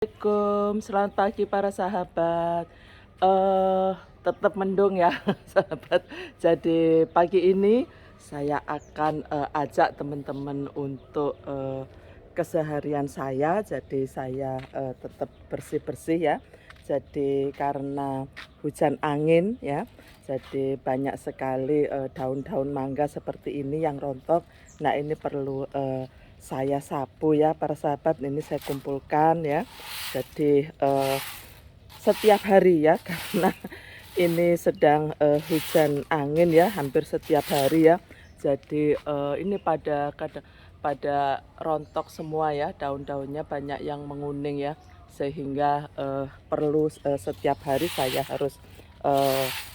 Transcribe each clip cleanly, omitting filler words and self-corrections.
Assalamualaikum, selamat pagi para sahabat. Tetap mendung ya, sahabat. Jadi pagi ini saya akan ajak teman-teman untuk keseharian saya. Jadi saya tetap bersih-bersih ya. Jadi karena hujan angin ya, jadi banyak sekali daun-daun mangga seperti ini yang rontok. Nah ini perlu saya sapu ya para sahabat, ini saya kumpulkan ya. Jadi setiap hari ya karena ini sedang hujan angin ya, hampir setiap hari ya. Jadi ini pada rontok semua ya, daun-daunnya banyak yang menguning ya, sehingga perlu setiap hari saya harus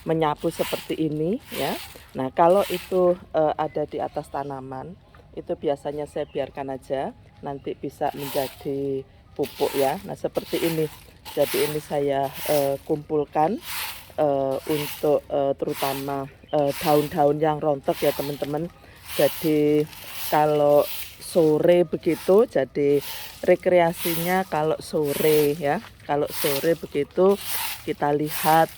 menyapu seperti ini ya. Nah kalau itu ada di atas tanaman, itu biasanya saya biarkan aja, nanti bisa menjadi pupuk ya. Nah seperti ini, jadi ini saya kumpulkan untuk terutama daun-daun yang rontok ya teman-teman. Jadi kalau sore begitu, jadi rekreasinya kalau sore ya, kalau sore begitu kita lihat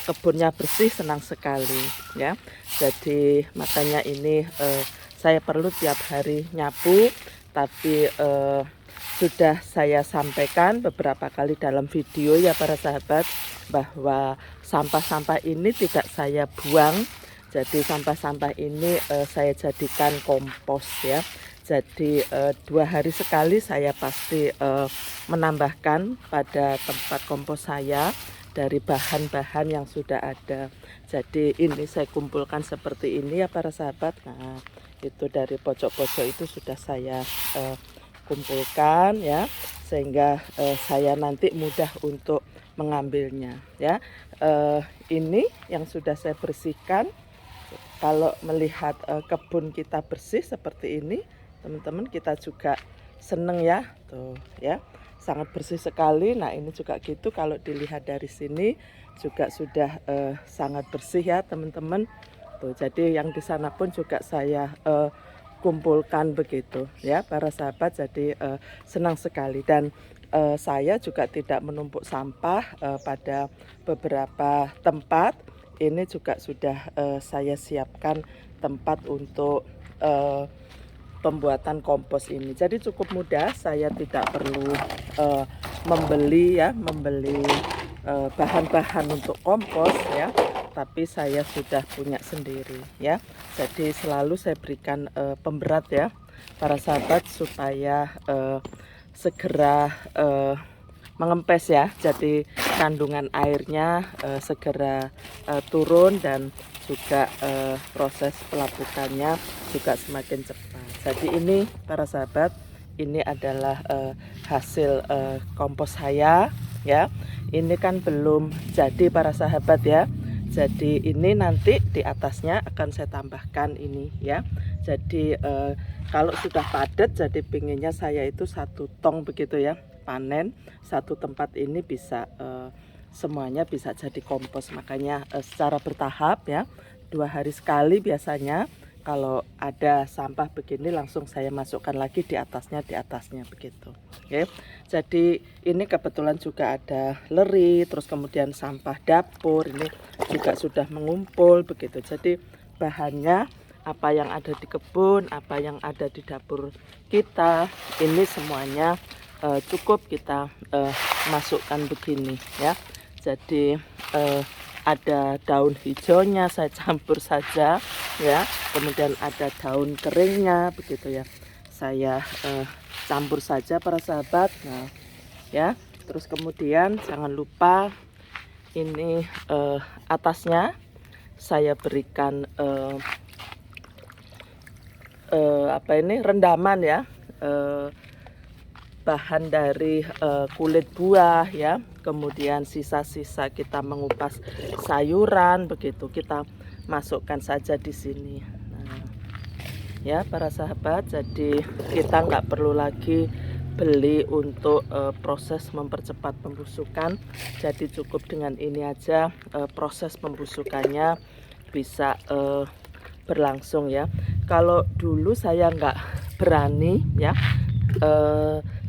kebunnya bersih, senang sekali ya. Jadi makanya ini saya perlu tiap hari nyapu, tapi sudah saya sampaikan beberapa kali dalam video ya para sahabat, bahwa sampah-sampah ini tidak saya buang. Jadi sampah-sampah ini saya jadikan kompos ya. Jadi 2 hari sekali saya pasti menambahkan pada tempat kompos saya dari bahan-bahan yang sudah ada. Jadi ini saya kumpulkan seperti ini ya para sahabat. Nah itu dari pojok-pojok itu sudah saya kumpulkan ya, sehingga saya nanti mudah untuk mengambilnya ya. Ini yang sudah saya bersihkan. Kalau melihat kebun kita bersih seperti ini, teman-teman, kita juga seneng ya, tuh ya, sangat bersih sekali. Nah ini juga gitu, kalau dilihat dari sini juga sudah sangat bersih ya teman-teman. Tuh, jadi yang di sana pun juga saya kumpulkan begitu ya para sahabat. Jadi senang sekali, dan saya juga tidak menumpuk sampah pada beberapa tempat. Ini juga sudah saya siapkan tempat untuk pembuatan kompos ini. Jadi cukup mudah, saya tidak perlu membeli bahan-bahan untuk kompos ya, tapi saya sudah punya sendiri ya. Jadi selalu saya berikan pemberat ya para sahabat, supaya segera mengempes ya. Jadi kandungan airnya segera turun, dan juga proses pelapukannya juga semakin cepat. Jadi ini para sahabat, ini adalah hasil kompos saya ya. Ini kan belum jadi para sahabat ya. Jadi ini nanti di atasnya akan saya tambahkan ini ya. Jadi kalau sudah padat, jadi pinginnya saya itu 1 tong begitu ya, panen satu tempat ini bisa semuanya bisa jadi kompos. Makanya secara bertahap ya, 2 hari sekali biasanya. Kalau ada sampah begini langsung saya masukkan lagi di atasnya begitu. Oke. Jadi ini kebetulan juga ada leri, terus kemudian sampah dapur ini juga sudah mengumpul begitu. Jadi bahannya apa yang ada di kebun, apa yang ada di dapur kita, ini semuanya cukup kita masukkan begini ya. Jadi ada daun hijaunya saya campur saja ya, kemudian ada daun keringnya begitu ya, saya campur saja para sahabat. Nah ya, terus kemudian jangan lupa ini atasnya saya berikan apa ini, rendaman ya, bahan dari kulit buah ya, kemudian sisa-sisa kita mengupas sayuran begitu, kita masukkan saja di sini. Nah, ya para sahabat, jadi kita nggak perlu lagi beli untuk proses mempercepat pembusukan. Jadi cukup dengan ini aja, proses pembusukannya bisa berlangsung ya. Kalau dulu saya nggak berani ya,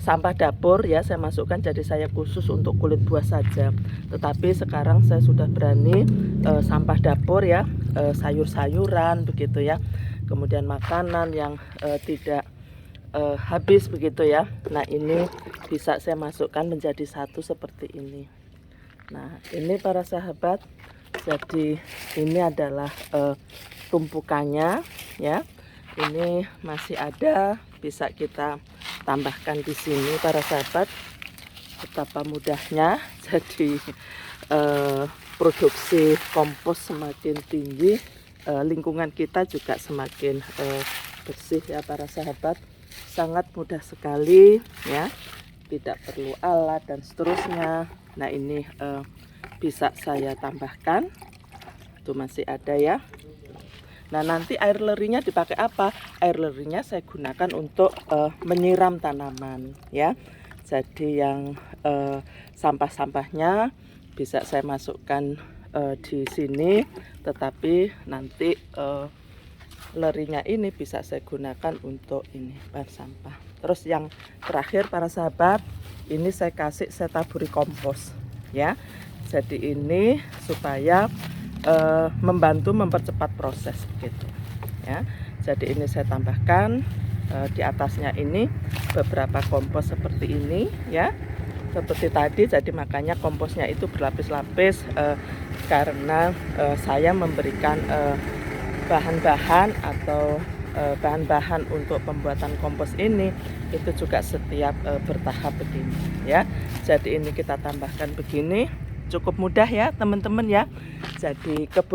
sampah dapur ya saya masukkan, jadi saya khusus untuk kulit buah saja. Tetapi sekarang saya sudah berani sampah dapur ya, sayur-sayuran begitu ya, kemudian makanan yang tidak habis begitu ya. Nah ini bisa saya masukkan menjadi satu seperti ini. Nah ini para sahabat, jadi ini adalah tumpukannya ya. Ini masih ada, bisa kita tambahkan di sini para sahabat. Betapa mudahnya, jadi produksi kompos semakin tinggi, lingkungan kita juga semakin bersih ya para sahabat. Sangat mudah sekali ya, tidak perlu alat dan seterusnya. Nah ini bisa saya tambahkan, itu masih ada ya. Nah nanti air lerinya dipakai apa? Air lerinya saya gunakan untuk menyiram tanaman ya. Jadi yang sampah-sampahnya bisa saya masukkan di sini, tetapi nanti lerinya ini bisa saya gunakan untuk ini bahan sampah. Terus yang terakhir para sahabat, ini saya taburi kompos ya. Jadi ini supaya membantu mempercepat proses gitu ya. Jadi ini saya tambahkan di atasnya ini beberapa kompos seperti ini ya, seperti tadi. Jadi makanya komposnya itu berlapis-lapis karena saya memberikan bahan-bahan atau bahan-bahan untuk pembuatan kompos ini itu juga setiap bertahap begini ya. Jadi ini kita tambahkan begini, cukup mudah ya teman-teman ya. Jadi kebun